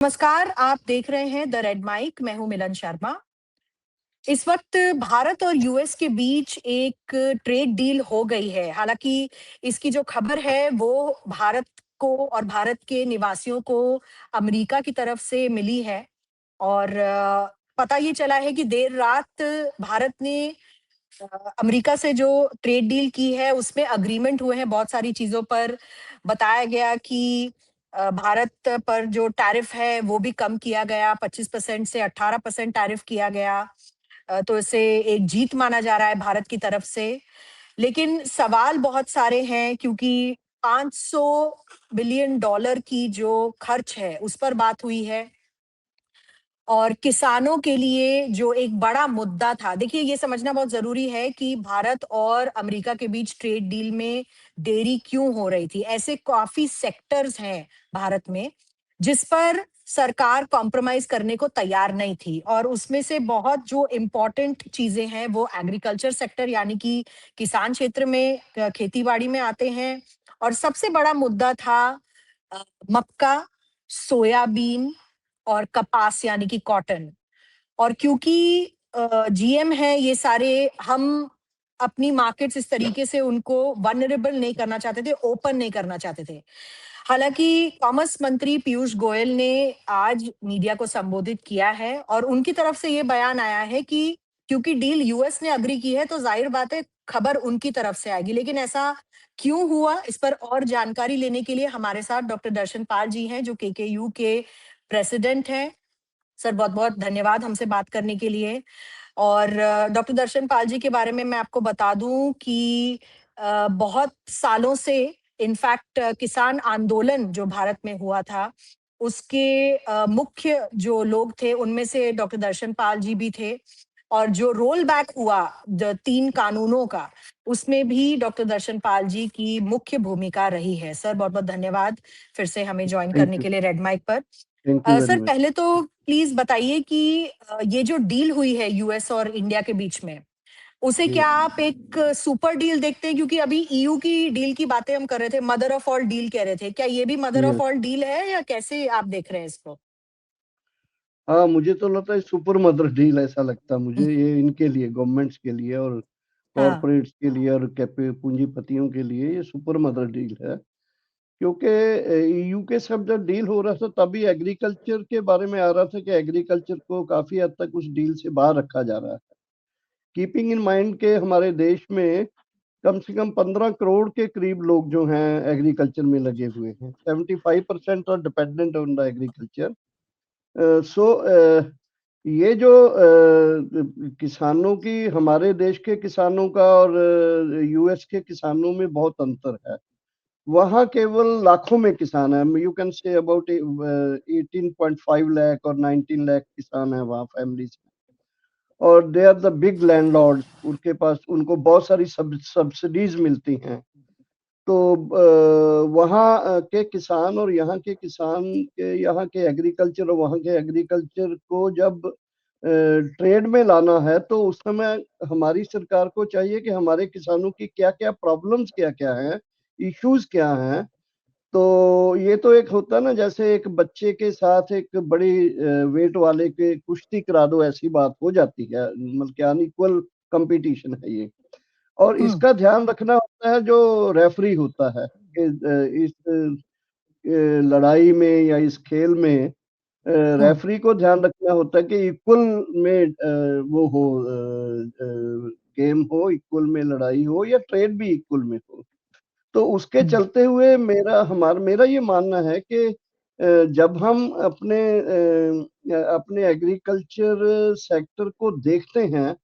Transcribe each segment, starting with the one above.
नमस्कार, आप देख रहे हैं द रेड माइक। मैं हूं मिलन शर्मा। इस वक्त भारत और यूएस के बीच एक ट्रेड डील हो गई है। हालांकि इसकी जो खबर है वो भारत को और भारत के निवासियों को अमेरिका की तरफ से मिली है। और पता ये चला है कि देर रात भारत ने अ, अमेरिका से जो ट्रेड डील की है उसमें अग्रीमेंट हुए हैं बहुत सारी चीजों पर। बताया गया कि भारत पर जो टैरिफ है वो भी कम किया गया, 25% से 18% टैरिफ किया गया। तो इसे एक जीत माना जा रहा है भारत की तरफ से। लेकिन सवाल बहुत सारे हैं क्योंकि 500 बिलियन डॉलर की जो खर्च है उस पर बात हुई है। और किसानों के लिए जो एक बड़ा मुद्दा था, देखिए ये समझना बहुत जरूरी है कि भारत और अमेरिका के बीच ट्रेड डील में देरी क्यों हो रही थी। ऐसे काफी सेक्टर्स हैं भारत में जिस पर सरकार कॉम्प्रोमाइज करने को तैयार नहीं थी, और उसमें से बहुत जो इम्पोर्टेंट चीजें हैं वो एग्रीकल्चर सेक्टर यानी कि किसान क्षेत्र में, खेती बाड़ी में आते हैं। और सबसे बड़ा मुद्दा था मक्का, सोयाबीन और कपास यानी कि कॉटन। और क्योंकि जीएम है ये सारे, हम अपनी मार्केट्स इस तरीके से उनको वनरेबल नहीं करना चाहते थे, ओपन नहीं करना चाहते थे। हालांकि कॉमर्स मंत्री पीयूष गोयल ने आज मीडिया को संबोधित किया है और उनकी तरफ से ये बयान आया है कि क्योंकि डील यूएस ने अग्री की है तो जाहिर बात है खबर उनकी तरफ से आएगी। लेकिन ऐसा क्यों हुआ, इस पर और जानकारी लेने के लिए हमारे साथ डॉक्टर दर्शन पाल जी हैं जो केकेयू के प्रेसिडेंट हैं। सर बहुत बहुत धन्यवाद हमसे बात करने के लिए। और डॉक्टर दर्शन पाल जी के बारे में मैं आपको बता दूं कि बहुत सालों से, इनफैक्ट किसान आंदोलन जो भारत में हुआ था उसके मुख्य जो लोग थे उनमें से डॉक्टर दर्शन पाल जी भी थे। और जो रोल बैक हुआ 3 कानूनों का, उसमें भी डॉक्टर दर्शन पाल जी की मुख्य भूमिका रही है। सर बहुत बहुत धन्यवाद फिर से हमें ज्वाइन थैंक करने यू। के लिए रेड माइक पर। Thank you very sir much. पहले तो प्लीज बताइए कि ये जो डील हुई है यूएस और इंडिया के बीच में, उसे जी क्या आप एक सुपर डील देखते हैं? क्योंकि अभी ईयू की डील की बातें हम कर रहे थे, मदर ऑफ ऑल डील कह रहे थे, क्या ये भी mother of yes. All deal है या कैसे आप देख रहे हैं इसको? हाँ, मुझे तो लगता है सुपर मदर डील ऐसा लगता है मुझे, ये इनके लिए, गवर्नमेंट्स के लिए और हाँ। कॉरपोरेट्स के लिए और कैपे पूंजीपतियों के लिए ये सुपर मदर डील है। क्योंकि ईयू के साथ जब डील हो रहा था तभी एग्रीकल्चर के बारे में आ रहा था कि एग्रीकल्चर को काफी हद तक उस डील से बाहर रखा जा रहा है। कीपिंग इन माइंड के हमारे देश में कम से कम 15 करोड़ के करीब लोग जो हैं एग्रीकल्चर में लगे हुए हैं। 75% और डिपेंडेंट ऑन द एग्रीकल्चर। सो ये जो किसानों की, हमारे देश के किसानों का और यूएस के किसानों में बहुत अंतर है। वहाँ केवल लाखों में किसान है, you can say about 18.5 lakh और 19 लाख किसान है वहाँ फैमिलीज। और they are the big landlords, उनके पास, उनको बहुत सारी सब्सिडीज मिलती हैं। तो वहाँ के किसान और यहाँ के किसान के, यहाँ के एग्रीकल्चर और वहाँ के एग्रीकल्चर को जब ट्रेड में लाना है तो उस समय हमारी सरकार को चाहिए कि हमारे किसानों की क्या क्या प्रॉब्लम्स क्या क्या हैं, इश्यूज क्या हैं। तो ये तो एक होता है ना, जैसे एक बच्चे के साथ एक बड़ी वेट वाले के कुश्ती करा दो, ऐसी बात हो जाती है। मतलब क्या अनइक्वल कंपटीशन है ये। और हम्म। इसका ध्यान रखना होता है जो रेफरी होता है कि इस लड़ाई में या इस खेल में हम्म। रेफरी को ध्यान रखना होता है कि इक्वल में वो हो, गेम हो, इक्वल में लड़ाई हो या ट्रेड भी इक्वल में हो। तो उसके हम्म। चलते हुए मेरा ये मानना है कि जब हम अपने एग्रीकल्चर सेक्टर को देखते हैं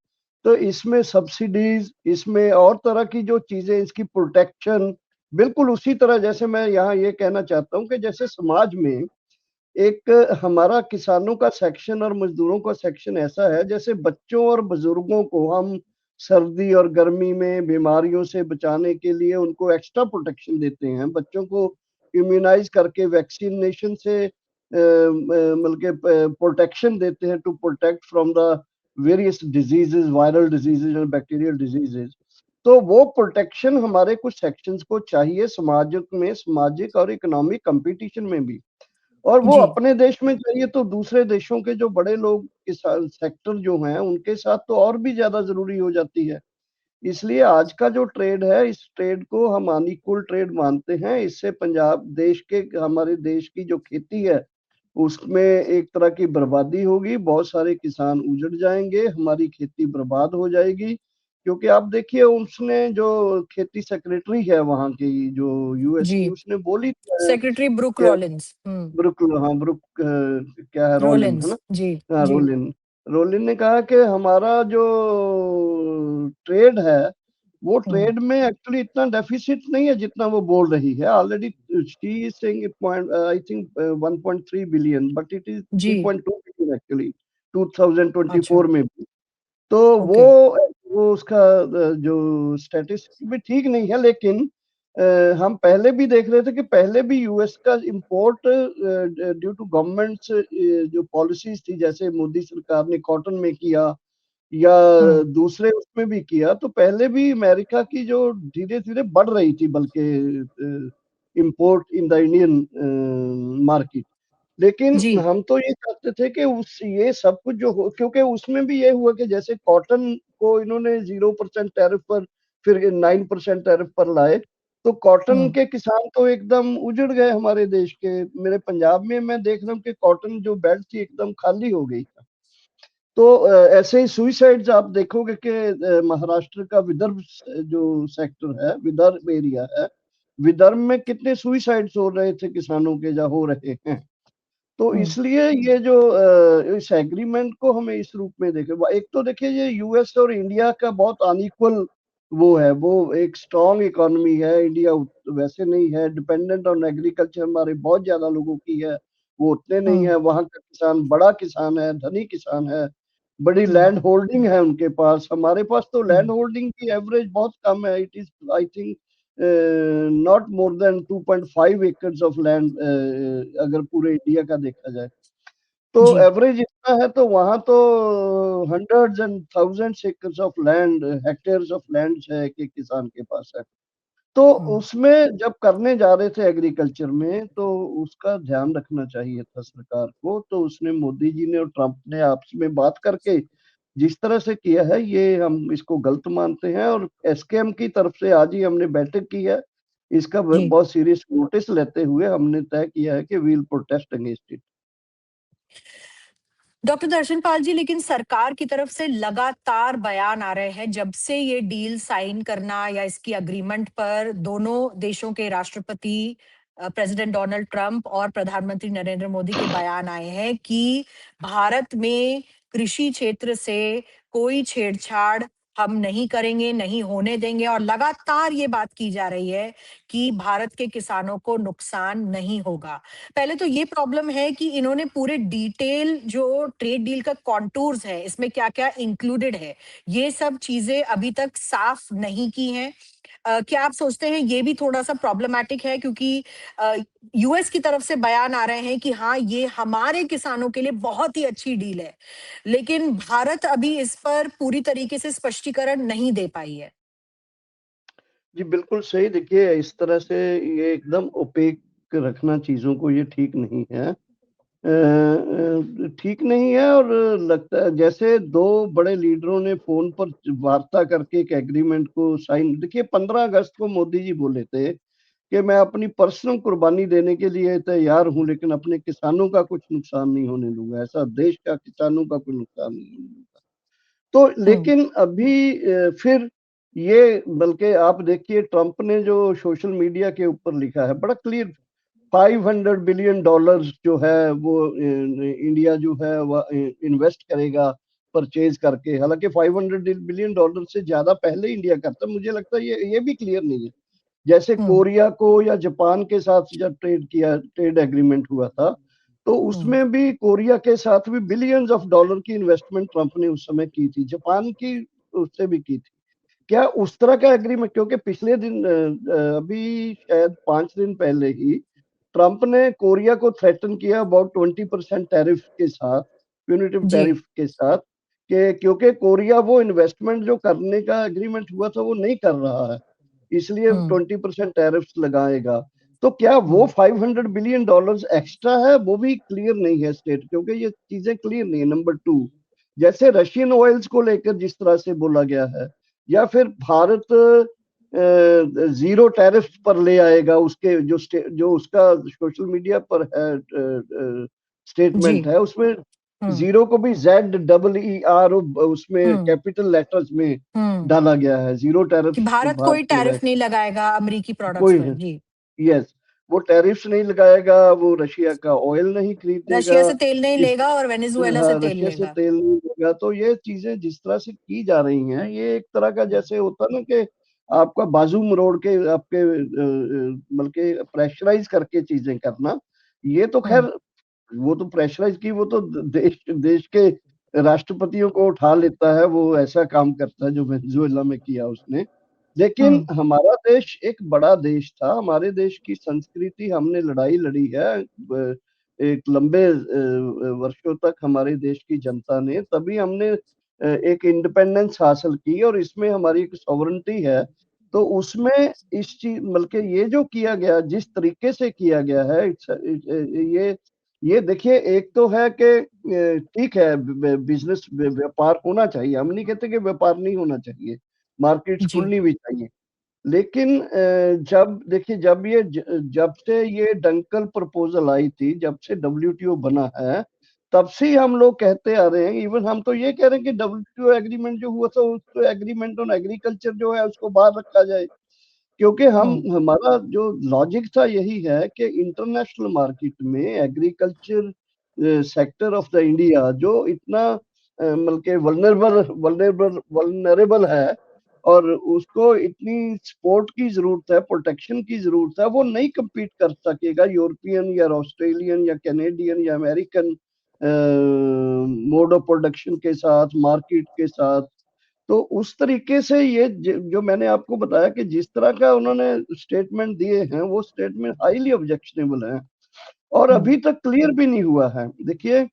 तो इसमें सब्सिडीज, इसमें और तरह की जो चीजें, इसकी प्रोटेक्शन, बिल्कुल उसी तरह जैसे मैं यहाँ ये कहना चाहता हूँ कि जैसे समाज में एक हमारा किसानों का सेक्शन और मजदूरों का सेक्शन ऐसा है, जैसे बच्चों और बुजुर्गों को हम सर्दी और गर्मी में बीमारियों से बचाने के लिए उनको एक्स्ट्रा प्रोटेक्शन देते हैं। बच्चों को इम्यूनाइज करके वैक्सीनेशन से मतलब के प्रोटेक्शन देते हैं to protect from the various diseases, viral diseases और बैक्टीरियल डिजीजेस। तो वो प्रोटेक्शन हमारे कुछ सेक्शंस को चाहिए समाज में, सामाजिक और इकोनॉमिक कंपटीशन में भी। और वो जी, अपने देश में चाहिए तो दूसरे देशों के जो बड़े लोग किसान सेक्टर जो हैं उनके साथ तो और भी ज्यादा जरूरी हो जाती है। इसलिए आज का जो ट्रेड है, इस ट्रेड को हम अनइक्वल ट्रेड मानते हैं। इससे पंजाब देश के, हमारे देश की जो खेती है उसमें एक तरह की बर्बादी होगी, बहुत सारे किसान उजड़ जाएंगे, हमारी खेती बर्बाद हो जाएगी। क्योंकि आप देखिए, उसने जो खेती सेक्रेटरी है वहां की, जो यूएस जी। की, उसने बोली सेक्रेटरी ब्रुक कि रॉलिंस। ब्रुक, हाँ ब्रुक, क्या है, रोलिन है रॉलिंस। ना? जी, हाँ जी। रोलिन। रोलिन ने कहा कि हमारा जो ट्रेड है, वो हुँ, ट्रेड में एक्चुअली इतना डेफिसिट नहीं है जितना वो बोल रही है। Already she is saying point, I think 1.3 billion, but it is जी। 3.2 बिलियन एक्चुअली अच्छा, 2024 में भी। तो ओके। वो उसका जो स्टैटिस्टिक्स भी ठीक नहीं है, लेकिन हम पहले भी देख रहे थे कि पहले भी यूएस का इंपोर्ट ड्यू टू गवर्नमेंट्स जो पॉलिसीज थी, जैसे मोदी सरकार ने कॉटन में किया या हुँ, दूसरे उसमें भी किया, तो पहले भी अमेरिका की जो धीरे धीरे बढ़ रही थी बल्कि import in the Indian market. लेकिन जी। हम तो ये चाहते थे कि उस ये सब कुछ जो हो, क्योंकि उसमें भी ये हुआ कि जैसे कॉटन को इन्होंने 0% टैरिफ पर, फिर 9% टैरिफ पर लाए, तो कॉटन हुँ, के किसान तो एकदम उजड़ गए हमारे देश के। मेरे पंजाब में मैं देख रहा हूँ कि कॉटन जो बेल्ट थी एकदम खाली हो गई। तो ऐसे ही सुइसाइड्स आप देखोगे कि महाराष्ट्र का विदर्भ जो सेक्टर है, विदर्भ एरिया है, विदर्भ में कितने सुइसाइड्स हो रहे थे किसानों के, या हो रहे हैं। तो हुँ, इसलिए ये जो इस एग्रीमेंट को हमें इस रूप में देखे, एक तो देखिए ये यूएस और इंडिया का बहुत अनइक्वल वो है। वो एक स्ट्रांग इकोनॉमी है, इंडिया वैसे नहीं है, डिपेंडेंट ऑन एग्रीकल्चर हमारे बहुत ज्यादा लोगों की है, वो उतने नहीं हुँ, है। वहाँ का किसान बड़ा किसान है, धनी किसान है, बड़ी हुँ, लैंड होल्डिंग है उनके पास। हमारे पास तो लैंड हुँ, होल्डिंग की एवरेज बहुत कम है, it is I think not more than 2.5 acres of land, अगर पूरे इंडिया का देखा जाए तो जी, एवरेज इतना है। तो वहां तो hundreds and thousands acres of land, hectares of land है एक एक किसान के पास है। तो हुँ, उसमें जब करने जा रहे थे एग्रीकल्चर में, तो उसका ध्यान रखना चाहिए था सरकार को। तो उसने, मोदी जी ने और ट्रम्प ने आपस में बात करके जिस तरह से किया है, ये हम इसको गलत मानते हैं। और एसकेएम की तरफ से आज ही हमने बैठक की है, इसका जी। बहुत सीरियस नोटिस लेते हुए हमने तय किया है कि we'll protest against it. Doctor Darshanpal ji, लेकिन सरकार की तरफ से लगातार बयान आ रहे हैं जब से ये डील साइन करना या इसकी एग्रीमेंट पर दोनों देशों के राष्ट्रपति प्रेसिडेंट डोनाल्ड ट्रंप और प्रधानमंत्री नरेंद्र मोदी के बयान आए हैं कि भारत में कृषि क्षेत्र से कोई छेड़छाड़ हम नहीं करेंगे, नहीं होने देंगे, और लगातार ये बात की जा रही है कि भारत के किसानों को नुकसान नहीं होगा। पहले तो ये प्रॉब्लम है कि इन्होंने पूरे डिटेल जो ट्रेड डील का कॉन्टूर्स है, इसमें क्या-क्या इंक्लूडेड है, ये सब चीजें अभी तक साफ नहीं की हैं। क्या आप सोचते हैं ये भी थोड़ा-सा प्रॉब्लमैटिक है, क्योंकि अ, यूएस की तरफ से बयान आ रहे हैं कि हाँ, ये हमारे किसानों के लिए बहुत ही अच्छी डील है, लेकिन भारत अभी इस पर पूरी तरीके से स्पष्टीकरण नहीं दे पाई है। जी बिल्कुल सही। देखिए, इस तरह से ये एकदम ओपेक रखना चीज़ों को, ये ठीक नहीं है। ठीक नहीं है। और लगता है जैसे दो बड़े लीडरों ने फोन पर वार्ता करके एक एग्रीमेंट को साइन, देखिए 15 अगस्त को मोदी जी बोले थे कि मैं अपनी पर्सनल कुर्बानी देने के लिए तैयार हूं, लेकिन अपने किसानों का कुछ नुकसान नहीं होने दूंगा, ऐसा देश का किसानों का कोई नुकसान नहीं होने दूंगा। तो हुँ, लेकिन अभी फिर ये, बल्कि आप देखिए ट्रंप ने जो सोशल मीडिया के ऊपर लिखा है बड़ा क्लियर, $500 बिलियन जो है वो इंडिया जो है वो इन्वेस्ट करेगा परचेज करके। हालांकि $500 बिलियन से ज्यादा पहले इंडिया करता, मुझे लगता है ये भी क्लियर नहीं है। जैसे हुँ, कोरिया को या जापान के साथ जब ट्रेड एग्रीमेंट हुआ था, तो हुँ, उसमें भी कोरिया के साथ भी बिलियंस ऑफ डॉलर की इन्वेस्टमेंट ट्रंप ने उस समय की थी, जापान की उससे भी की थी। क्या उस तरह का एग्रीमेंट, क्योंकि पिछले दिन अभी शायद 5 दिन पहले ही ट्रंप ने कोरिया को थ्रेटन किया अबाउट 20% टैरिफ के साथ, यूनिटिव जी, टैरिफ के साथ, कि क्योंकि कोरिया वो इन्वेस्टमेंट जो करने का एग्रीमेंट हुआ था वो नहीं कर रहा है, इसलिए हुँ, 20% टैरिफ्स लगाएगा। तो क्या वो हम्म, $500 बिलियन एक्स्ट्रा है, वो भी क्लियर नहीं है स्टेट, क्योंकि ये चीजें क्लियर नहीं है। नंबर टू, जैसे रशियन ऑयल्स को लेकर जिस तरह से बोला गया है, या फिर भारत जीरो टैरिफ पर ले आएगा, उसके जो उसका सोशल मीडिया पर है जी। स्टेटमेंट है, उसमें हम्म, जीरो को भी ZEER उसमें हम्म, कैपिटल लेटर्स में हम्म। डाला गया है, जीरो टैरिफ कि भारत भारत कोई लगाए। टैरिफ नहीं लगाएगा अमेरिकी प्रोडक्ट्स कोई पर। है, जी। यस, वो टैरिफ्स नहीं लगाएगा, वो रशिया का ऑयल नहीं खरीदेगा, रशिया से तेल नहीं इस लेगा और वेनेजुएला से हाँ, तेल रशिया से लेगा। तेल नहीं लेगा। तो ये चीजें जिस तरह से की जा रही हैं, ये एक तरह का जैसे होता ना कि आपका बाजू मरोड़ के आपके बल्कि प्रेशराइज करके चीजें करना, ये तो हम्म, खैर, वो तो प्रेशराइज की, वो तो देश देश के राष्ट्रपतियों को उठा लेता है, वो ऐसा काम करता है जो वेनेजुएला में किया उसने। लेकिन हम्म, हमारा देश एक बड़ा देश था, हमारे देश की संस्कृति, हमने लड़ाई लड़ी है एक लंबे वर्षों तक हमारे देश की जनता ने, तभी हमने एक इंडिपेंडेंस हासिल की, और इसमें हमारी एक सॉवरेंटी है। तो उसमें इस चीज बल्कि ये जो किया गया, जिस तरीके से किया गया है, ये देखिए, एक तो है कि ठीक है, बिजनेस व्यापार होना चाहिए, हम नहीं कहते कि व्यापार नहीं होना चाहिए, मार्केट्स जी, खुलनी भी चाहिए। लेकिन जब देखिए, जब से ये डंकल प्रपोजल आई थी, जब से WTO बना है, तब से ही हम लोग कहते आ रहे हैं, इवन हम तो ये कह रहे हैं कि WTO एग्रीमेंट जो हुआ था, उसको एग्रीमेंट ऑन एग्रीकल्चर जो है उसको बाहर रखा जाए, क्योंकि हम हम्म, हमारा जो लॉजिक था यही है कि इंटरनेशनल मार्केट में agriculture sector of the India जो इतना मतलब के वल्नरेबल है, और उसको इतनी सपोर्ट की जरूरत है, प्रोटेक्शन की जरूरत है, वो नहीं compete कर सकेगा यूरोपियन या ऑस्ट्रेलियन या कैनेडियन या अमेरिकन मोड ऑफ प्रोडक्शन के साथ, मार्केट के साथ। तो उस तरीके से ये जो मैंने आपको बताया कि जिस तरह का उन्होंने स्टेटमेंट दिए हैं, वो स्टेटमेंट हाईली ऑब्जेक्शनेबल है, और हम्म, अभी तक क्लियर भी नहीं हुआ है। देखिए,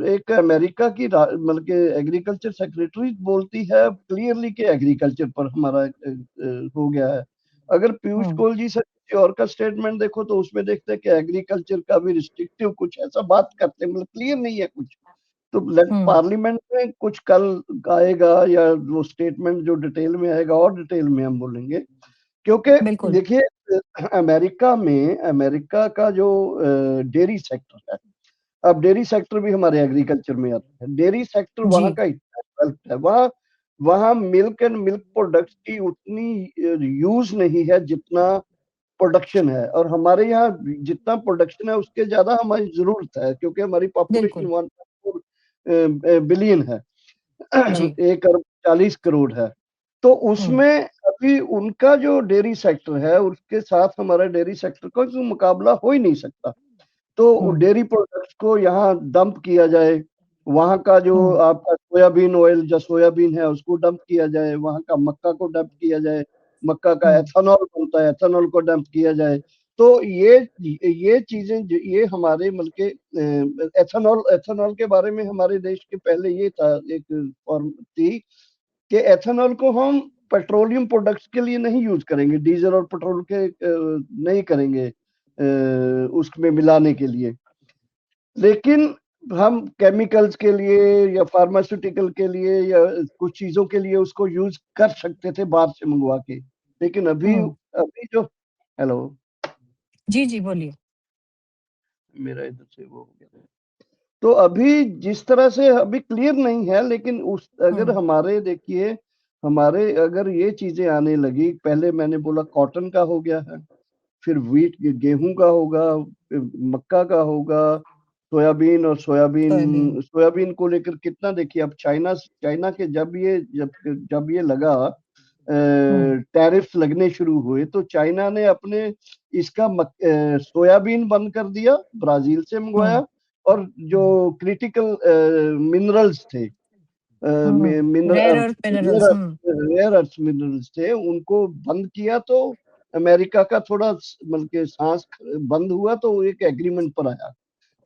एक अमेरिका की मतलब के एग्रीकल्चर सेक्रेटरी बोलती है क्लियरली कि एग्रीकल्चर पर हमारा हो गया है। अगर पीयूष हम्म, गोयल जी से किसी और का स्टेटमेंट देखो, तो उसमें देखते हैं कि एग्रीकल्चर का भी रिस्ट्रिक्टिव कुछ ऐसा बात करते हैं, मतलब क्लियर नहीं है कुछ। तो हम्म, पार्लियामेंट में कुछ कल आएगा, या वो स्टेटमेंट जो डिटेल में आएगा, और डिटेल में हम बोलेंगे, क्योंकि बिल्कुल। देखिए, अमेरिका का जो डेयरी सेक्टर है, अब डेयरी सेक्टर भी हमारे एग्रीकल्चर में आता है, डेयरी सेक्टर जी, वहाँ का इतना डेवलप्ड है, वहाँ वहाँ मिल्क एंड मिल्क प्रोडक्ट्स की उतनी यूज नहीं है जितना प्रोडक्शन है, और हमारे यहाँ जितना प्रोडक्शन है उसके ज्यादा हमारी जरूरत है, क्योंकि हमारी पॉपुलेशन बिल्कुल। 1.4 बिलियन है। जी। 1 अरब 40 करोड़ है। तो हम्म, उसमें अभी उनका जो डेयरी सेक्टर है, उसके साथ हमारा डेयरी सेक्टर का कोई मुकाबला हो ही नहीं सकता। तो हम्म, डेयरी प्रोडक्ट्स को यहाँ डंप किया जाए, वहाँ का जो हम्म, आपका सोयाबीन ऑयल, जो सोयाबीन है उसको डंप किया जाए, वहाँ का मक्का को डंप किया जाए, मक्का का हम्म, एथेनॉल बनता है, एथेनॉल को डंप किया जाए। तो ये चीजें ये हमारे मतलब के एथेनॉल एथेनॉल के बारे में हमारे देश के पहले ये था, एक फॉर्म थी कि एथेनॉल को हम पेट्रोलियम प्रोडक्ट्स के लिए नहीं यूज करेंगे, डीजल और पेट्रोल के नहीं करेंगे उसमें मिलाने के लिए, लेकिन हम केमिकल्स के लिए या फार्मास्यूटिकल के लिए या कुछ चीजों के लिए उसको यूज कर सकते थे बाहर से मंगवा के। लेकिन अभी हम्म। अभी जो हेलो, जी, जी, बोलिए। मेरा इधर से वो हो गया। तो अभी जिस तरह से अभी क्लियर नहीं है, लेकिन उस अगर हम्म, हमारे देखिए, हमारे अगर ये चीजें आने लगी, पहले मैंने बोला कॉटन का हो गया है, फिर व्हीट गेहूं का होगा, फिर मक्का का होगा, सोयाबीन, और सोयाबीन। सोयाबीन सोयाबीन को लेकर कितना देखिए, अब चाइना चाइना के जब ये लगा, हम्म, टैरिफ्स लगने शुरू हुए, तो चाइना ने अपने इसका सोयाबीन बंद कर दिया, ब्राजील से हम्म, मंगवाया, और जो क्रिटिकल मिनरल्स थे, रेयर अर्थ मिनरल्स। हम्म, रेयर अर्थ मिनरल्स थे, उनको बंद किया। तो अमेरिका का थोड़ा मतलब के सांस बंद हुआ, तो वो एक एग्रीमेंट पर आया।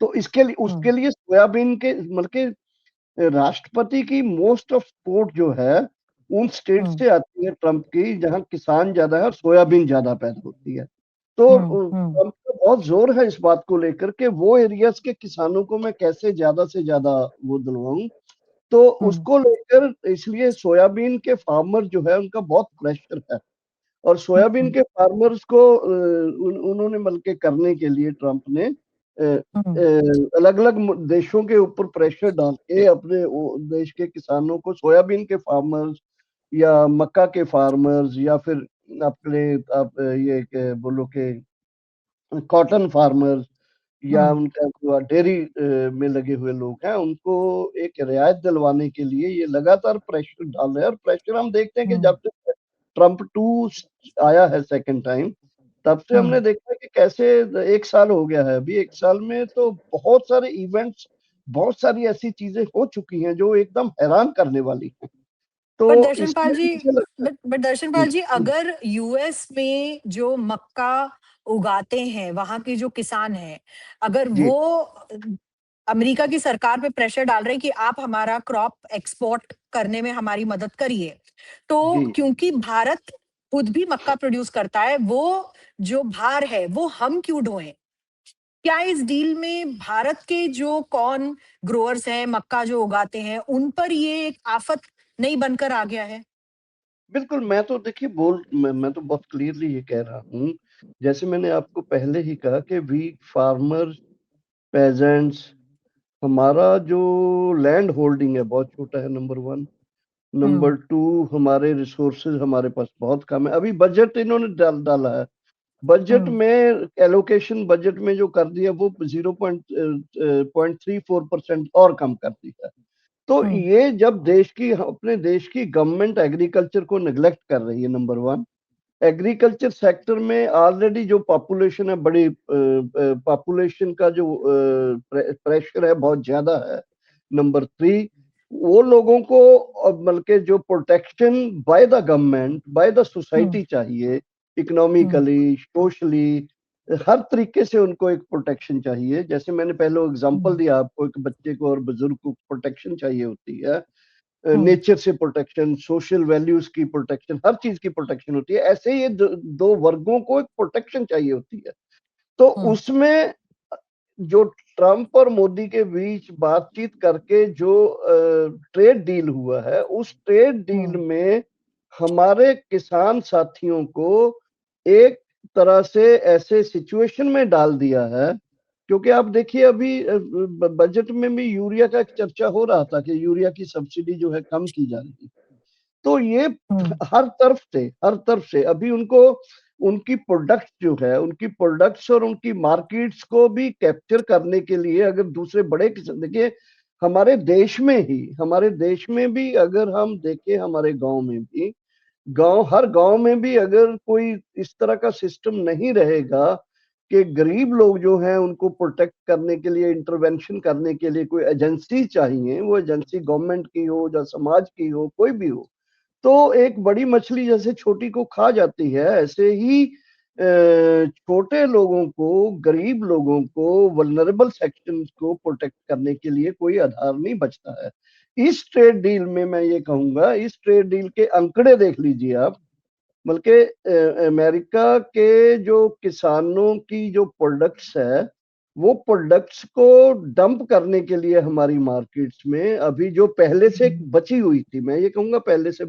तो इसके लिए हम्म, उसके लिए सोयाबीन के मतलब के राष्ट्रपति की मोस्ट ऑफ सपोर्ट जो है उन स्टेट हम्म, से आती है ट्रम्प की, जहां किसान ज्यादा है और सोयाबीन ज्यादा पैदा होती है। तो हम्म ट्रम्प का बहुत जोर है इस बात को लेकर के वो एरियाज के किसानों को मैं कैसे ज्यादा से ज्यादा वो दिलवाऊं। तो हम्म उसको लेकर इसलिए सोयाबीन के फार्मर जो है उनका बहुत प्रेशर है। और सोयाबीन हम्म के फार्मर्स को उन्होंने बल्कि करने के लिए ट्रम्प ने हम्म अलग अलग देशों के ऊपर प्रेशर डाल के अपने देश के किसानों को सोयाबीन के फार्मर्स या मक्का के फार्मर्स या फिर अपने आप ये बोलो कि कॉटन फार्मर्स या हम्म उनका जो डेयरी में लगे हुए लोग हैं उनको एक रियायत दिलवाने के लिए ये लगातार प्रेशर डाल रहे हैं। और प्रेशर हम देखते हैं कि हम्म जब से ट्रम्प 2 आया है सेकंड टाइम, तब से हमने हम्म देखा है कि कैसे 1 साल हो गया है। अभी 1 साल में तो बहुत सारे इवेंट्स, बहुत सारी ऐसी चीजें हो चुकी हैं जो एकदम हैरान करने वाली हैं। पर तो दर्शनपाल इसलिए जी, मुझे लगता बट है। दर्शनपाल जी, अगर यूएस में जो मक्का उगाते हैं वहां के जो किसान हैं, अगर जी वो अमेरिका की सरकार पे प्रेशर डाल रहे हैं कि आप हमारा क्रॉप एक्सपोर्ट करने में हमारी मदद करिए, तो जी क्योंकि भारत खुद भी मक्का प्रोड्यूस करता है, वो जो भार है वो हम क्यों ढोएं? क्या इस डील में भारत के जो कॉर्न ग्रोअर्स हैं, मक्का जो उगाते हैं, उन पर ये एक आफत नहीं बनकर आ गया है? बिल्कुल। मैं तो देखिए मैं तो बहुत क्लियरली ये कह रहा हूँ, जैसे मैंने आपको पहले ही कहा कि वी फार्मर्स, पेजेंट्स, हमारा जो लैंड होल्डिंग है बहुत छोटा है, नंबर 1। हुँ, नंबर 2, हमारे रिसोर्सेज हमारे पास बहुत कम है। अभी बजट इन्होंने डाला है, बजट हुँ, में एलोकेशन बजट में जो कर दिया वो 0.34% और कम कर दिया। तो हुँ, ये जब अपने देश की गवर्नमेंट एग्रीकल्चर को नेग्लेक्ट कर रही है, नंबर 1। एग्रीकल्चर सेक्टर में ऑलरेडी जो पॉपुलेशन है, बड़ी पॉपुलेशन का जो प्रेशर है बहुत ज्यादा है। नंबर 3, वो लोगों को बल्कि जो protection by the government, by the hmm, society चाहिए, हुँ, इकोनॉमिकली, सोशली, हर तरीके से उनको एक प्रोटेक्शन चाहिए। जैसे मैंने पहले एग्जांपल हुँ, दिया आपको, एक बच्चे को और बुजुर्ग को प्रोटेक्शन चाहिए होती है, हुँ, नेचर से प्रोटेक्शन, सोशल वैल्यूज की प्रोटेक्शन, हर चीज की प्रोटेक्शन होती है। ऐसे ही ये दो वर्गों को एक प्रोटेक्शन चाहिए होती है। तो हुँ, उसमें जो ट्रम्प और मोदी के बीच बातचीत करके जो ट्रेड डील हुआ है, उस ट्रेड डील हुँ, में हमारे किसान साथियों को एक तरह से ऐसे सिचुएशन में डाल दिया है। क्योंकि आप देखिए अभी बजट में भी यूरिया का एक चर्चा हो रहा था कि यूरिया की सब्सिडी जो है कम की जा रही है। तो ये हुँ, हर तरफ से अभी उनको उनकी प्रोडक्ट्स जो है, उनकी प्रोडक्ट्स और उनकी मार्केट्स को भी कैप्चर करने के लिए अगर दूसरे बड़े किस्म, देखिए हमारे देश में भी अगर हम देखें, हमारे गांव में भी, हर गांव में भी अगर कोई इस तरह का सिस्टम नहीं रहेगा कि गरीब लोग जो हैं उनको प्रोटेक्ट करने के लिए, इंटरवेंशन करने के लिए कोई एजेंसी चाहिए, वो एजेंसी गवर्नमेंट की हो या समाज की हो, कोई भी हो, तो एक बड़ी मछली जैसे छोटी को खा जाती है, ऐसे ही छोटे लोगों को, गरीब लोगों को, वल्नरेबल सेक्शंस को प्रोटेक्ट करने के लिए कोई आधार नहीं बचता है। इस ट्रेड डील में मैं ये कहूंगा, इस ट्रेड डील के अंकड़े देख लीजिए आप, बल्कि अमेरिका के जो किसानों की जो प्रोडक्ट्स है, वो प्रोडक्ट्स को डंप करने के लिए हमारी मार्केट्स में अभी जो पहले से हुँ, बची हुई थी, मैं ये कहूंगा पहले से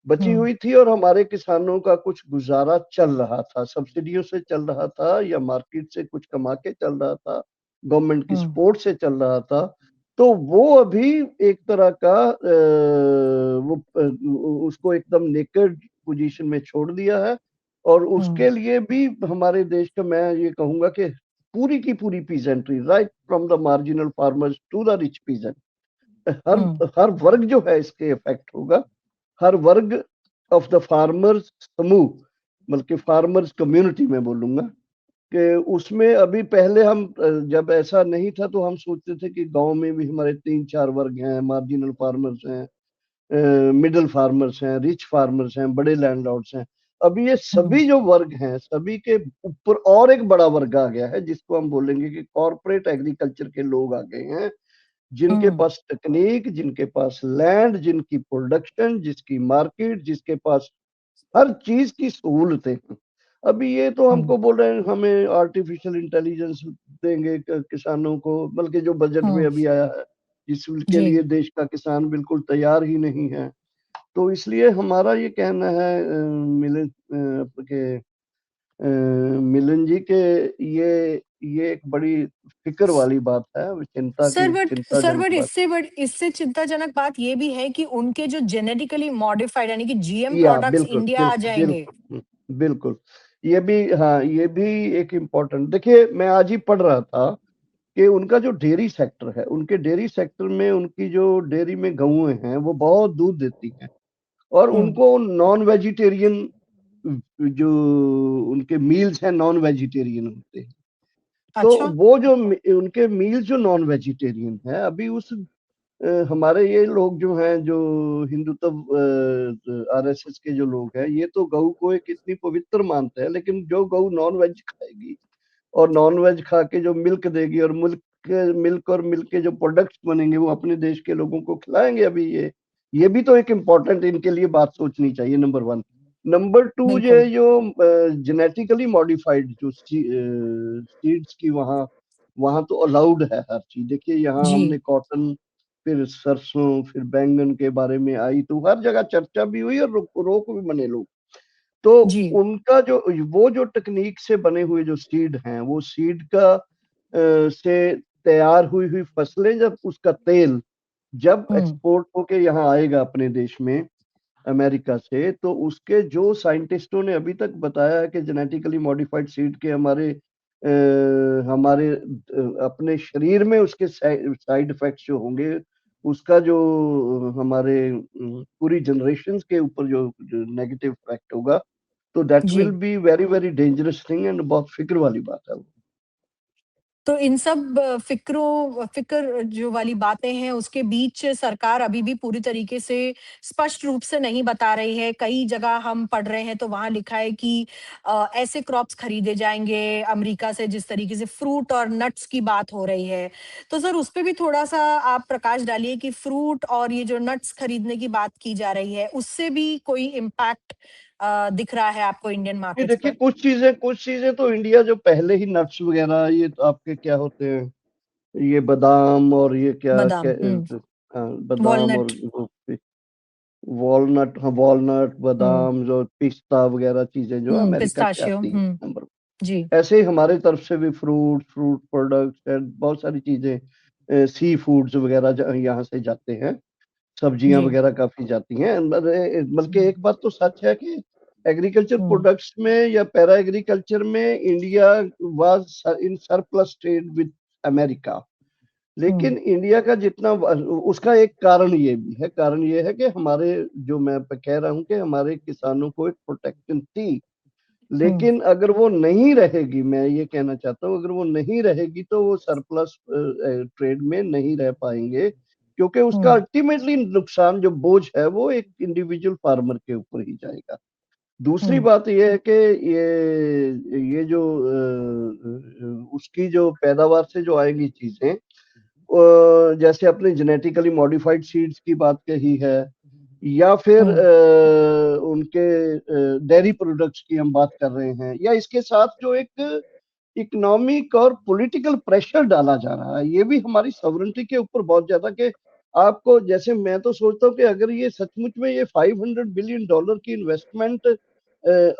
बची हुँ, हुई थी और हमारे किसानों का कुछ गुजारा चल रहा था, सब्सिडियों से चल रहा था या मार्केट से कुछ कमा के चल रहा था, गवर्नमेंट की हुँ, सपोर्ट से चल रहा था। तो वो अभी एक तरह का उसको एकदम नेकेड पोजीशन में छोड़ दिया है। और हुँ, उसके लिए भी हमारे देश का, मैं ये कहूंगा कि पूरी की पूरी peasantry, right from the marginal farmers to the rich peasant, हर हुँ, हर वर्ग जो है इसके इफेक्ट होगा। हर वर्ग ऑफ द फार्मर्स समूह, बल्कि फार्मर्स कम्युनिटी में बोलूंगा कि उसमें अभी पहले हम जब ऐसा नहीं था तो हम सोचते थे कि गांव में भी हमारे 3-4 वर्ग हैं, मार्जिनल फार्मर्स हैं, मिडिल फार्मर्स हैं, रिच फार्मर्स हैं, बड़े लैंडलॉर्ड्स हैं। अभी ये हुँ, सभी जो वर्ग हैं, सभी के ऊपर और एक बड़ा वर्ग आ गया है जिसको हम बोलेंगे कि कॉर्पोरेट एग्रीकल्चर के लोग आ गए हैं, जिनके हुँ, पास टेक्निक, जिनके पास लैंड, जिनकी प्रोडक्शन, जिसकी मार्केट, जिसके पास हर चीज की सहूलतें हैं। अभी ये तो हम्म। हमको बोल रहे हैं हमें आर्टिफिशियल इंटेलिजेंस देंगे किसानों को, बल्कि जो बजट में हम्म। अभी आया है, जिसके जी। लिए देश का किसान बिल्कुल तैयार ही नहीं है। तो इसलिए हमारा ये कहना है मिलन जी के ये एक बड़ी फिक्र वाली बात है, सर चिंताजनक बट बात। इससे चिंताजनक बात ये भी है कि उनके जो जेनेटिकली मॉडिफाइड यानी कि जीएम या प्रोडक्ट्स बिल्कुल इंडिया आ बिल्कुल जाएंगे। बिल्कुल बिल्कुल। ये भी, हाँ, ये भी एक इम्पोर्टेंट, देखिए मैं आज ही पढ़ रहा था कि उनका जो डेयरी सेक्टर है, उनके डेयरी सेक्टर में उनकी जो डेयरी में गऊएं हैं वो बहुत दूध देती हैं, और हम्म। उनको नॉन वेजिटेरियन जो उनके मील्स हैं नॉन वेजिटेरियन होते हैं। तो अच्छा। वो जो उनके मील्स जो नॉन वेजिटेरियन है, अभी उस हमारे ये लोग जो हैं, जो हिंदुत्व आरएसएस के जो लोग हैं, ये तो गऊ को एक इतनी पवित्र मानते हैं, लेकिन जो गऊ नॉन वेज खाएगी और नॉन वेज खा के जो मिल्क देगी, और मिल्क के जो प्रोडक्ट्स बनेंगे वो अपने देश के लोगों को खिलाएंगे। अभी ये भी तो एक इम्पोर्टेंट इनके लिए बात सोचनी चाहिए, नंबर वन। नंबर टू, ये बिल्कुल। जो जेनेटिकली मॉडिफाइड जो सीड्स की वहाँ वहाँ तो अलाउड है हर चीज। देखिए यहाँ जी। हमने कॉटन, फिर सरसों, फिर बैंगन के बारे में आई, तो हर जगह चर्चा भी हुई और रोक भी बने लोग। तो जी। उनका जो वो जो टेक्निक से बने हुए जो सीड हैं, वो सीड का से तैयार हुई हुई फसलें, जब उसका तेल जब हम्म। एक्सपोर्ट होके यहाँ आएगा अपने देश में अमेरिका से, तो उसके जो साइंटिस्टों ने अभी तक बताया है कि जेनेटिकली मॉडिफाइड सीड के हमारे अपने शरीर में उसके साइड इफेक्ट्स जो होंगे, उसका जो हमारे पूरी जनरेशन के ऊपर जो नेगेटिव इफेक्ट होगा, तो दैट जी। Will be very very dangerous thing, and बहुत फिक्र वाली बात है वो। तो इन सब फिक्र जो वाली बातें हैं उसके बीच सरकार अभी भी पूरी तरीके से स्पष्ट रूप से नहीं बता रही है। कई जगह हम पढ़ रहे हैं तो वहां लिखा है कि ऐसे क्रॉप्स खरीदे जाएंगे अमेरिका से, जिस तरीके से फ्रूट और नट्स की बात हो रही है। तो सर उस पे भी थोड़ा सा आप प्रकाश डालिए कि फ्रूट और ये जो नट्स खरीदने की बात की जा रही है उससे भी कोई इम्पैक्ट दिख रहा है आपको इंडियन ये मार्केट्स देखिए पर? कुछ चीजें तो इंडिया जो पहले ही नट्स वगैरह, ये तो आपके क्या होते हैं, ये बादाम और ये बादाम। हाँ, बादाम और वॉलनट। वो वॉलनट, हाँ वॉलनट, हम्म। बादाम, जो पिस्ता वगैरह चीजें जो अमेरिका से पिस्ताशियो। आती हैं, नंबर। जी। ऐसे ही हमारे तरफ से भी फ्रूट प्रोडक्ट्स एंड बहुत सारी चीजें, सी फूड्स वगैरह यहाँ से जाते हैं, सब्जियां जी। वगैरह काफी जाती हैं। बल्कि हुँ। एक बात तो सच है कि एग्रीकल्चर हुँ। प्रोडक्ट्स में या पैरा एग्रीकल्चर में India was in surplus trade with America. हुँ। लेकिन इंडिया का जितना उसका एक कारण ये भी है, कारण ये है कि हमारे, जो मैं कह रहा हूँ कि हमारे किसानों को एक प्रोटेक्शन थी। हुँ। लेकिन अगर वो नहीं रहेगी, मैं ये कहना चाहता हूँ, अगर वो नहीं रहेगी तो वो सरप्लस ट्रेड में नहीं रह पाएंगे, क्योंकि उसका हुँ। अल्टीमेटली नुकसान, जो बोझ है, वो एक इंडिविजुअल फार्मर के ऊपर ही जाएगा। दूसरी हुँ। बात यह है कि ये जो उसकी जो पैदावार से जो आएंगी चीजें, जैसे अपने जेनेटिकली मॉडिफाइड सीड्स की बात कही है, या फिर हुँ। उनके डेयरी प्रोडक्ट्स की हम बात कर रहे हैं, या इसके साथ जो एक इकोनॉमिक और पॉलिटिकल प्रेशर डाला जा रहा है, ये भी हमारी सॉवरेनिटी के ऊपर बहुत ज्यादा, कि आपको, जैसे मैं तो सोचता हूँ कि अगर ये सचमुच में ये $500 बिलियन की इन्वेस्टमेंट,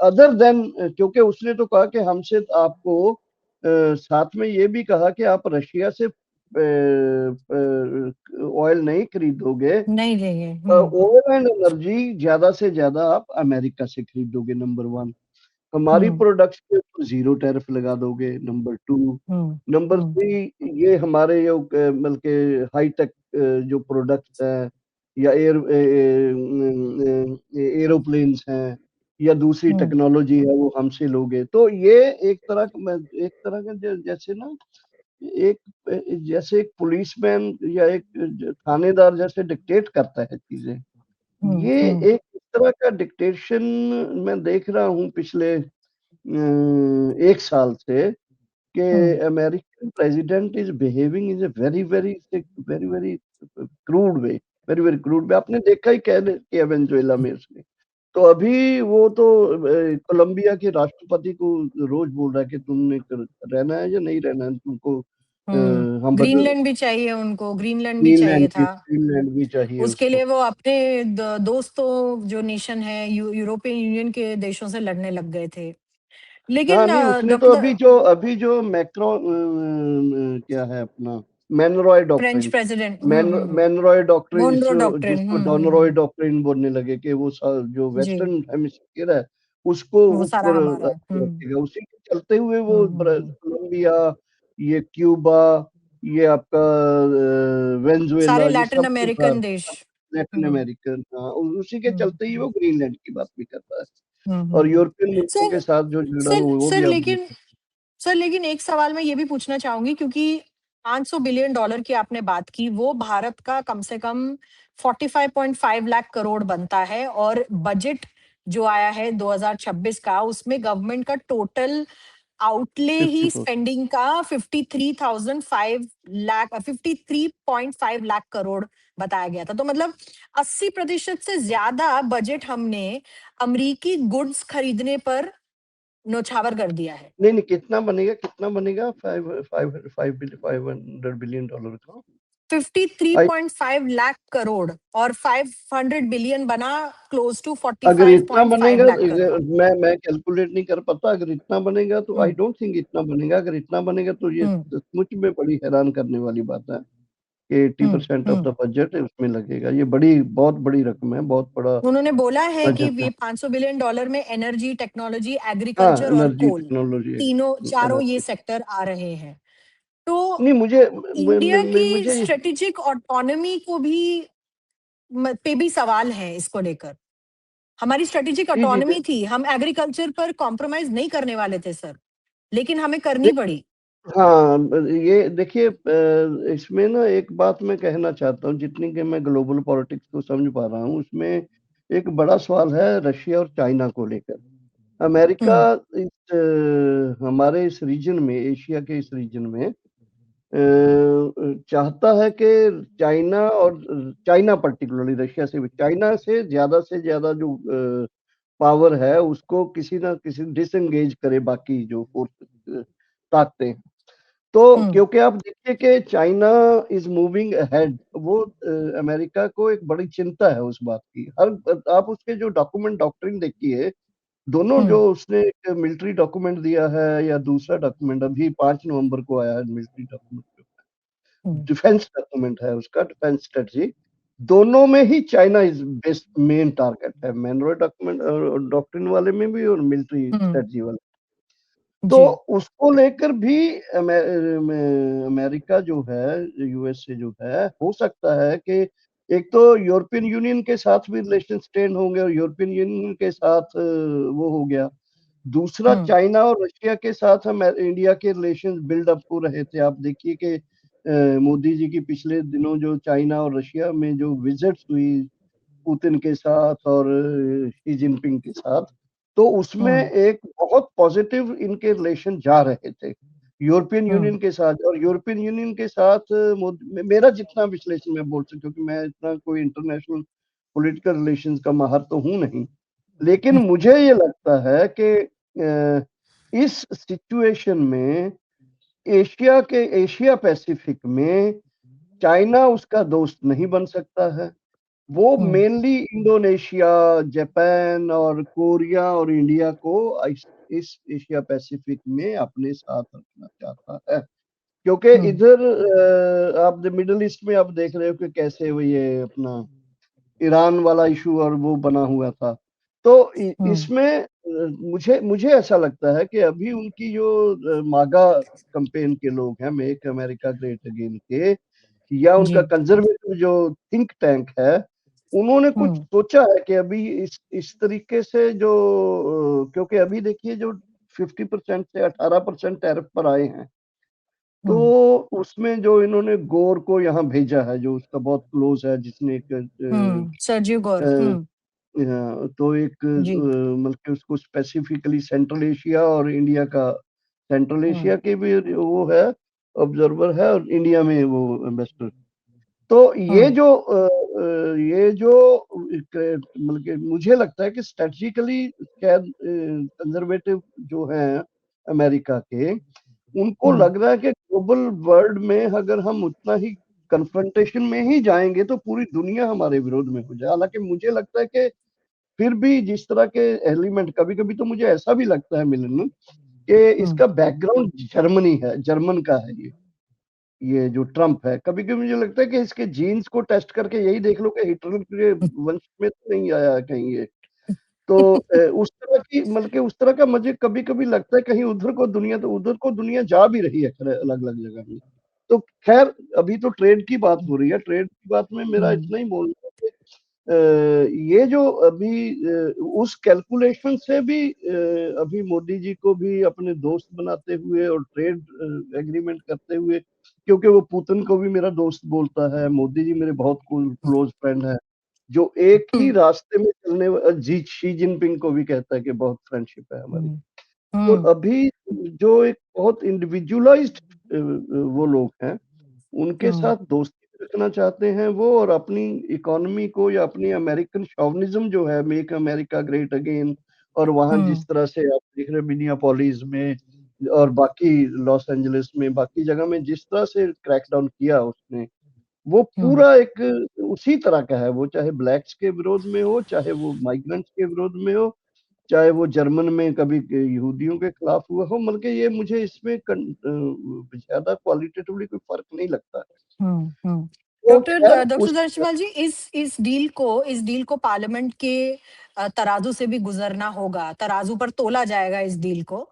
अदर देन, क्योंकि उसने तो कहा कि हमसे आपको साथ में ये भी कहा कि आप रशिया से ऑयल नहीं खरीदोगे, नहीं देंगे। हुँ। ऑयल एंड एनर्जी ज्यादा से ज्यादा आप अमेरिका से खरीदोगे, नंबर वन। हमारी हुँ। प्रोडक्ट्स पे ऊपर जीरो टैरिफ लगा दोगे, नंबर टू। हुँ। नंबर हुँ। थ्री, ये हमारे जो बल्कि हाई टेक जो प्रोडक्ट्स हैं, या एरोप्लेन्स हैं, या दूसरी हुँ। टेक्नोलॉजी है, वो हमसे लोगे, तो ये एक तरह का जैसे ना, एक जैसे एक पुलिसमैन या एक थानेदार जैसे डिक्टेट करता है चीजें। हुँ। ये हुँ। एक इस तरह का डिक्टेशन मैं देख रहा हूँ पिछले एक साल से, कि हुँ। American president is behaving is a very very very very crude way, very very crude way. आपने देखा ही, कह के वेनेजुएला में उसने, तो अभी वो तो कोलंबिया के राष्ट्रपति को रोज बोल रहा है कि तुमने रहना है या नहीं रहना है, तुमको हम बदल ग्रीनलैंड भी चाहिए उनको, ग्रीनलैंड भी चाहिए ग्रीनलैंड था। ग्रीनलैंड भी चाहिए उसके उसको। लिए वो अपने दोस्तों जो नेशन है यूरोपियन यूनियन के देशों से लड़ने लग गए थे। हाँ लेकिन नहीं, उसने तो डॉक्टर अभी जो मैक्रो क्या है अपना Monroe French doctrine, president Monroe doctrine Monroe जिसको डॉक्ट्रिन जिसको डॉनरॉय डॉक्ट्रिन बोलने लगे कि वो जो जी, वेस्टर्न हेमिस्फीयर है उसको वो सारा ऊपर हमारा है। रखेगा। उसी के चलते हुए वो हम्म। कोलंबिया, ये क्यूबा, ये आपका सारे वेनेजुएला, ये लैटिन सब के साथ अमेरिकन देश। लैटिन हम्म अमेरिकन, हाँ, उसी के हम्म चलते ही वो ग्रीनलैंड की बात भी करता है। और हम्म। यूरोपियन मुल्कों के सर साथ जो झगड़ा सर हो वो भी सर आप लेकिन देखें। सर लेकिन एक सवाल मैं ये भी पूछना चाहूंगी, क्योंकि 500 बिलियन डॉलर की आपने बात की, वो भारत का कम से कम 45.5 लाख करोड़ बनता है, और बजट जो आया है 2026 का, उसमें गवर्नमेंट का टोटल आउटले ही 54। स्पेंडिंग का 53.5 लाख करोड़ बताया गया था। तो मतलब 80% से ज्यादा बजट हमने अमरीकी गुड्स खरीदने पर न्यौछावर कर दिया है। नहीं नहीं, कितना बनेगा 500 बिलियन डॉलर का। आई 53.5 लाख करोड़, और 500 बिलियन बना क्लोज टू अगर इतना 45.5 बनेगा, लाख करोड़। मैं कैलकुलेट नहीं कर पाता, अगर इतना बनेगा तो आई हम्म डोंट थिंक इतना बनेगा। अगर इतना बनेगा तो ये हम्म सचमुच में बड़ी हैरान करने वाली बात है कि 80% ऑफ हम्म। द बजट उसमें लगेगा। ये बड़ी बहुत बड़ी रकम है, बहुत बड़ा उन्होंने बोला है कि बजट है। ये 500 बिलियन डॉलर में एनर्जी, टेक्नोलॉजी, हाँ, एग्रीकल्चर और एनर्जी कोल, टेक्नोलॉजी है, तीनों चारों ये एनर्जी। सेक्टर आ रहे हैं। तो नहीं, इंडिया की मुझे स्ट्रेटेजिक ऑटोनॉमी को भी पे भी सवाल है इसको लेकर। हमारी स्ट्रेटेजिक जी जी ऑटोनॉमी थी, हम एग्रीकल्चर पर कॉम्प्रोमाइज नहीं करने वाले थे सर, लेकिन हमें करनी नहीं, पड़ी। हाँ, ये देखिए, इसमें ना एक बात मैं कहना चाहता हूँ, जितनी कि मैं ग्लोबल पॉलिटिक्स को समझ पा रहा हूँ उसमें एक बड़ा सवाल है रशिया और चाइना को लेकर। अमेरिका हम्म इस हमारे इस रीजन में, एशिया के इस रीजन में चाहता है कि चाइना पर्टिकुलरली, रशिया चाइना से ज्यादा जो पावर है उसको किसी ना किसी डिसएंगेज करे बाकी जो फोर्स ताकतें। तो हम्म क्योंकि आप देखिए कि चाइना इज मूविंग अहेड, वो अमेरिका को एक बड़ी चिंता है उस बात की। हर आप उसके जो डॉक्ट्रिन देखिए, दोनों हम्म जो उसने एक मिलिट्री डॉक्यूमेंट दिया है या दूसरा डॉक्यूमेंट अभी 5 नवंबर को आया है, military document, hmm defence document है उसका, डिफेंस स्ट्रेटजी, दोनों में ही China is best main target है, मैनरोय डॉक्यूमेंट डॉक्ट्रिन वाले में भी और मिलिट्री हम्म। स्ट्रेटजी वाले। तो जी। उसको लेकर भी अमेरिका जो है, यूएसए जो है, हो सकता है कि एक तो यूरोपियन यूनियन के साथ भी रिलेशन स्ट्रेन होंगे, और यूरोपियन यूनियन के साथ वो हो गया। दूसरा, हम्म चाइना और रशिया के साथ हम इंडिया के रिलेशन बिल्डअप हो रहे थे। आप देखिए कि मोदी जी की पिछले दिनों जो चाइना और रशिया में जो विजिट्स हुई पुतिन के साथ और शी जिनपिंग के साथ, तो उसमें हम्म एक बहुत पॉजिटिव इनके रिलेशन जा रहे थे यूरोपियन हम्म यूनियन के साथ। और यूरोपियन यूनियन के साथ मेरा जितना विश्लेषण मैं बोल सकता, क्योंकि मैं इतना कोई इंटरनेशनल पॉलिटिकल रिलेशंस का माहर तो हूं नहीं, लेकिन हम्म मुझे ये लगता है कि इस सिचुएशन में एशिया पैसिफिक में चाइना उसका दोस्त नहीं बन सकता है। वो हम्म मेनली इंडोनेशिया, जापान और कोरिया और इंडिया को इस एशिया पैसिफिक में अपने साथ रखना चाहता है। क्योंकि हम्म इधर आप मिडिल ईस्ट में आप देख रहे हो कि कैसे वो ये अपना ईरान वाला इशू और वो बना हुआ था। तो हम्म। इसमें मुझे मुझे ऐसा लगता है कि अभी उनकी जो मागा कैंपेन के लोग हैं, मेक अमेरिका ग्रेट अगेन के, या उनका जी। कंजर्वेटिव जो थिंक टैंक है, उन्होंने कुछ हम्म सोचा है कि अभी इस तरीके से जो क्योंकि अभी देखिए जो 50% से 18% टैरिफ पर आए हैं, तो हम्म उसमें जो इन्होंने गोर को यहाँ भेजा है, जो उसका बहुत क्लोज है, जिसने एक सर्जियो अ, गोर। तो एक जी। मतलब कि उसको स्पेसिफिकली सेंट्रल एशिया और इंडिया का, सेंट्रल हम्म एशिया के भी वो है, ऑब्जर्वर है, और इंडिया में वो एम्बेसडर। तो ये हम्म ये जो मतलब कि मुझे लगता है कि स्ट्रेटजिकली शायद कंजर्वेटिव जो हैं अमेरिका के, उनको हम्म लग रहा है कि ग्लोबल वर्ल्ड में अगर हम उतना ही कन्फ्रंटेशन में ही जाएंगे तो पूरी दुनिया हमारे विरोध में हो जाए। हालांकि मुझे लगता है कि फिर भी जिस तरह के एलिमेंट, कभी कभी तो मुझे ऐसा भी लगता है मिलन कि हम्म इसका बैकग्राउंड जर्मनी है, जर्मन का है ये जो ट्रम्प है। कभी कभी मुझे लगता है कि इसके जीन्स को टेस्ट करके यही देख लो कि हिटलर के वंश में तो नहीं आया है कहीं ये। तो उस तरह की मतलब कि उस तरह का मुझे कभी कभी लगता है कहीं उधर को दुनिया, तो उधर को दुनिया जा भी रही है अलग अलग जगह में। तो खैर अभी तो ट्रेड की बात हो रही है, ट्रेड की बात में मेरा हम्म इतना ही बोलना है कि ये जो अभी उस कैलकुलेशन से भी अभी मोदी जी को भी अपने दोस्त बनाते हुए और ट्रेड एग्रीमेंट करते हुए, क्योंकि वो पुतिन को भी मेरा दोस्त बोलता है, मोदी जी मेरे बहुत क्लोज फ्रेंड है, जो एक ही हम्म रास्ते में चलने जी शी जिनपिंग को भी कहता है कि बहुत फ्रेंडशिप है हमारी। हम्म तो हम्म अभी जो एक बहुत इंडिविजुअलाइज्ड वो लोग हैं, उनके हम्म साथ दोस्ती रखना चाहते हैं वो, और अपनी इकोनॉमी को या अपनी अमेरिकन शॉविनिज्म जो है, मेक अमेरिका ग्रेट अगेन, और वहां हम्म जिस तरह से आप देख रहे हैं मिनियापोलिस में और बाकी लॉस एंजलिस में बाकी जगह में जिस तरह से क्रैकडाउन किया उसने, वो हम्म पूरा एक उसी तरह का है। वो चाहे ब्लैक्स के विरोध में हो, चाहे वो माइग्रेंट्स के विरोध में हो, चाहे वो जर्मन में कभी यहूदियों के खिलाफ हुआ हो, मतलब कि ये मुझे इसमें ज्यादा क्वालिटेटिवली कोई फर्क नहीं लगता। हम्म। तो खैर डॉक्टर उस दर्शवाल जी, इस डील को पार्लियामेंट के तराजू से भी गुजरना होगा, तराजू पर तोला जाएगा इस डील को।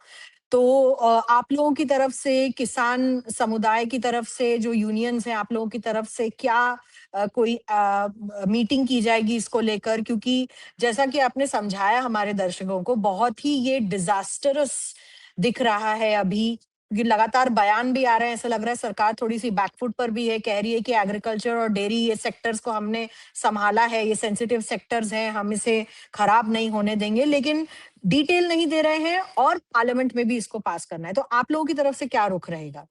तो आप लोगों की तरफ से, किसान समुदाय की तरफ से, जो यूनियंस हैं, आप लोगों की तरफ से क्या कोई मीटिंग की जाएगी इसको लेकर? क्योंकि जैसा कि आपने समझाया हमारे दर्शकों को, बहुत ही ये डिजास्टरस दिख रहा है अभी, क्योंकि लगातार बयान भी आ रहे हैं, ऐसा लग रहा है सरकार थोड़ी सी बैकफुट पर भी है, कह रही है कि एग्रीकल्चर और डेयरी ये सेक्टर्स को हमने संभाला है, ये सेंसिटिव सेक्टर्स हैं, हम इसे खराब नहीं होने देंगे, लेकिन डिटेल नहीं दे रहे हैं और पार्लियामेंट में भी इसको पास करना है। तो आप लोगों की तरफ से क्या रुख रहेगा?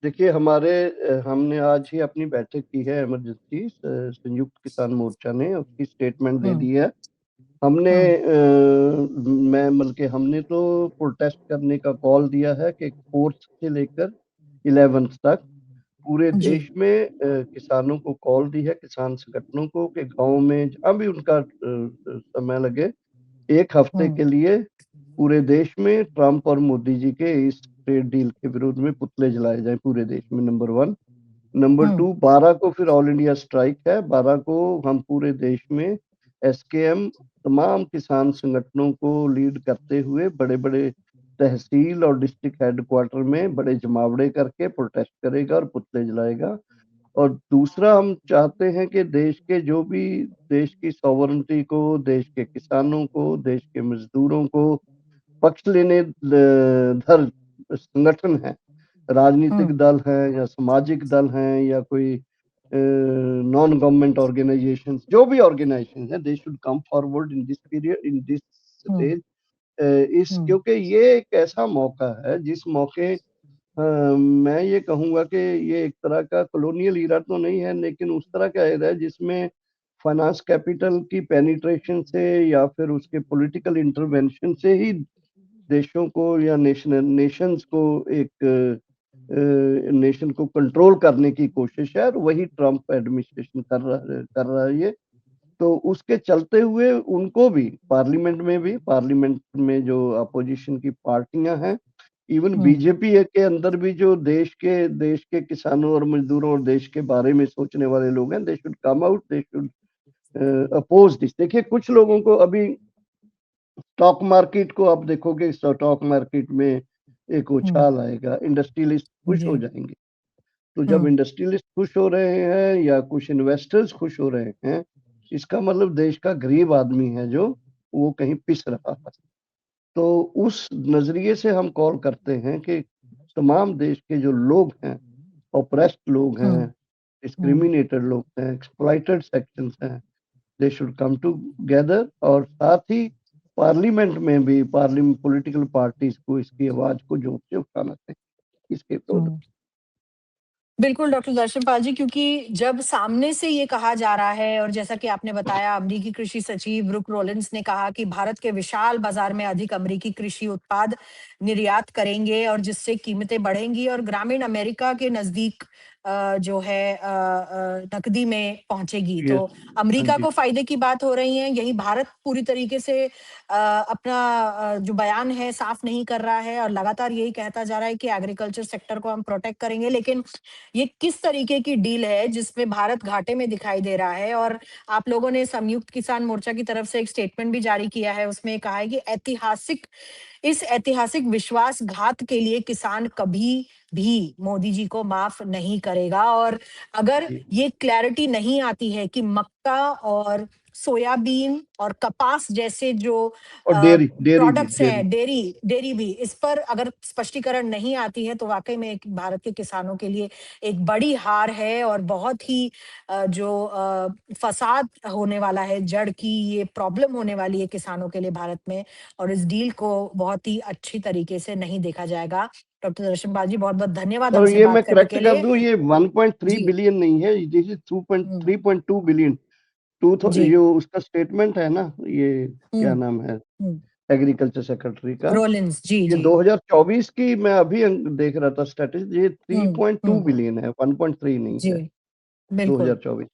देखिए हमने आज ही अपनी बैठक की है इमरजेंसी, संयुक्त किसान मोर्चा ने उसकी स्टेटमेंट दे हम्म दी है। हमने हम्म मैं मतलब कि हमने तो प्रोटेस्ट करने का कॉल दिया है कि 4th से लेकर 11th तक पूरे जी। देश में किसानों को कॉल दी है, किसान संगठनों को, कि गांव में जहां भी उनका समय लगे, एक हफ्ते हम्म के लिए पूरे देश में ट्रम्प और मोदी जी के इस ट्रेड डील के विरोध में पुतले जलाए जाएं पूरे देश में, नंबर 1। नंबर हम्म 2, 12 को फिर ऑल इंडिया स्ट्राइक है। 12 को हम पूरे देश में एसकेएम तमाम किसान संगठनों को लीड करते हुए बड़े बड़े तहसील और डिस्ट्रिक्ट हेडक्वार्टर में बड़े जमावड़े करके प्रोटेस्ट करेगा और पुतले जलाएगा। और दूसरा, हम चाहते हैं कि देश के जो भी देश की सॉवरेंटी को, देश के किसानों को, देश के मजदूरों को पक्ष लेने धर संगठन है, राजनीतिक हम्म दल हैं या सामाजिक दल हैं या कोई नॉन गवर्नमेंट ऑर्गेनाइजेशन, जो भी ऑर्गेनाइजेशन है, दे should come forward in this period, in this hmm stage. इस हम्म क्योंकि ये एक ऐसा मौका है जिस मौके मैं ये कहूंगा कि ये एक तरह का कॉलोनियल ईरा तो नहीं है, लेकिन उस तरह का एरा है जिसमें फाइनेंस कैपिटल की पेनिट्रेशन से या फिर उसके पॉलिटिकल इंटरवेंशन से ही देशों को या नेशंस को एक नेशन को कंट्रोल करने की कोशिश है, और वही ट्रम्प एडमिनिस्ट्रेशन कर रहा है ये। तो उसके चलते हुए उनको भी पार्लियामेंट में जो अपोजिशन की पार्टियां हैं, इवन हम्म बीजेपी के अंदर भी जो देश के किसानों और मजदूरों और देश के बारे में सोचने वाले लोग हैं, they should come out, they should oppose this. देखिए कुछ लोगों को अभी स्टॉक मार्केट को आप देखोगे, स्टॉक मार्केट में एक हम्म उछाल आएगा, इंडस्ट्रियलिस्ट खुश हो जी। जाएंगे। तो जब हम्म इंडस्ट्रियलिस्ट खुश हो रहे हैं या कुछ इन्वेस्टर्स खुश हो रहे हैं, इसका मतलब देश का गरीब आदमी है जो वो कहीं पिस रहा है। तो उस नजरिए से हम कॉल करते हैं कि तमाम देश के जो लोग हैं, ऑप्रेस्ड लोग हैं, हम्म हम्म डिस्क्रिमिनेटेड लोग हैं, एक्सप्लॉइटेड सेक्शंस हैं, दे शुड कम टूगेदर। और साथ ही पार्लियामेंट में भी पार्लियामेंट पॉलिटिकल पार्टीज को इसकी आवाज को जोर से उठाना चाहिए इसके विरोध हम्म में। बिल्कुल, डॉक्टर दर्शनपाल जी, क्योंकि जब सामने से ये कहा जा रहा है और जैसा कि आपने बताया, अमरीकी कृषि सचिव ब्रुक रोलिंस ने कहा कि भारत के विशाल बाजार में अधिक अमरीकी कृषि उत्पाद निर्यात करेंगे और जिससे कीमतें बढ़ेंगी और ग्रामीण अमेरिका के नजदीक जो है नकदी में पहुंचेगी। तो यस। हाँ अमेरिका जी। को फायदे की बात हो रही है, यही भारत पूरी तरीके से अपना जो बयान है साफ नहीं कर रहा है और लगातार यही कहता जा रहा है कि एग्रीकल्चर सेक्टर को हम प्रोटेक्ट करेंगे। लेकिन ये किस तरीके की डील है जिसमें भारत घाटे में दिखाई दे रहा है? और आप लोगों ने संयुक्त किसान मोर्चा की तरफ से एक स्टेटमेंट भी जारी किया है, उसमें कहा है कि इस ऐतिहासिक विश्वासघात के लिए किसान कभी भी मोदी जी को माफ नहीं करेगा। और अगर जी। ये क्लैरिटी नहीं आती है कि मक्का और सोयाबीन और कपास जैसे जो और डेयरी भी, प्रोडक्ट्स डेयरी। हैं, डेयरी डेयरी भी, इस पर अगर स्पष्टीकरण नहीं आती है तो वाकई में एक भारत के किसानों के लिए एक बड़ी हार है और बहुत ही जो फसाद होने वाला है, जड़ की ये प्रॉब्लम होने वाली है किसानों के लिए भारत में, और इस डील को बहुत ही अच्छी तरीके से नहीं देखा जाएगा। डॉक्टर दर्शनपाल जी, बहुत बहुत धन्यवाद और हमसे ये मैं बात करने करेक्ट के कर लिए। दूं, ये 1.3 जी। बिलियन नहीं है, दिस इज हम्म। 3.2 बिलियन। जी। जो उसका स्टेटमेंट है ना, ये क्या हम्म। नाम है हम्म। एग्रीकल्चर सेक्रेटरी का, रोलिंस जी ये जी। 2024 की मैं अभी देख रहा था स्टैटिस, ये हम्म। 3.2 हम्म। बिलियन है, 1.3 नहीं जी। है। बिल्कुल। 2024।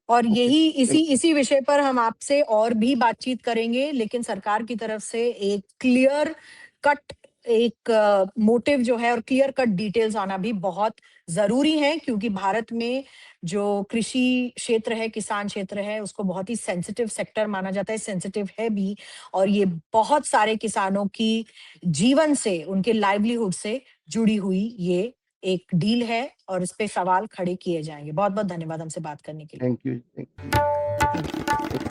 और ओके, यही इसी थैंक यू। इसी विषय पर हम आपसे और भी बातचीत करेंगे, लेकिन सरकार की तरफ से एक क्लियर कट एक मोटिव जो है और क्लियर कट डिटेल्स आना भी बहुत जरूरी है, क्योंकि भारत में जो कृषि क्षेत्र है, किसान क्षेत्र है, उसको बहुत ही सेंसिटिव सेक्टर माना जाता है, सेंसिटिव है भी। और ये बहुत सारे किसानों की जीवन से, उनके लाइवलीहुड से जुड़ी हुई ये एक डील है और इस पे सवाल खड़े किए जाएंगे। बहुत बहुत धन्यवाद हमसे बात करने के लिए। Thank you. Thank you.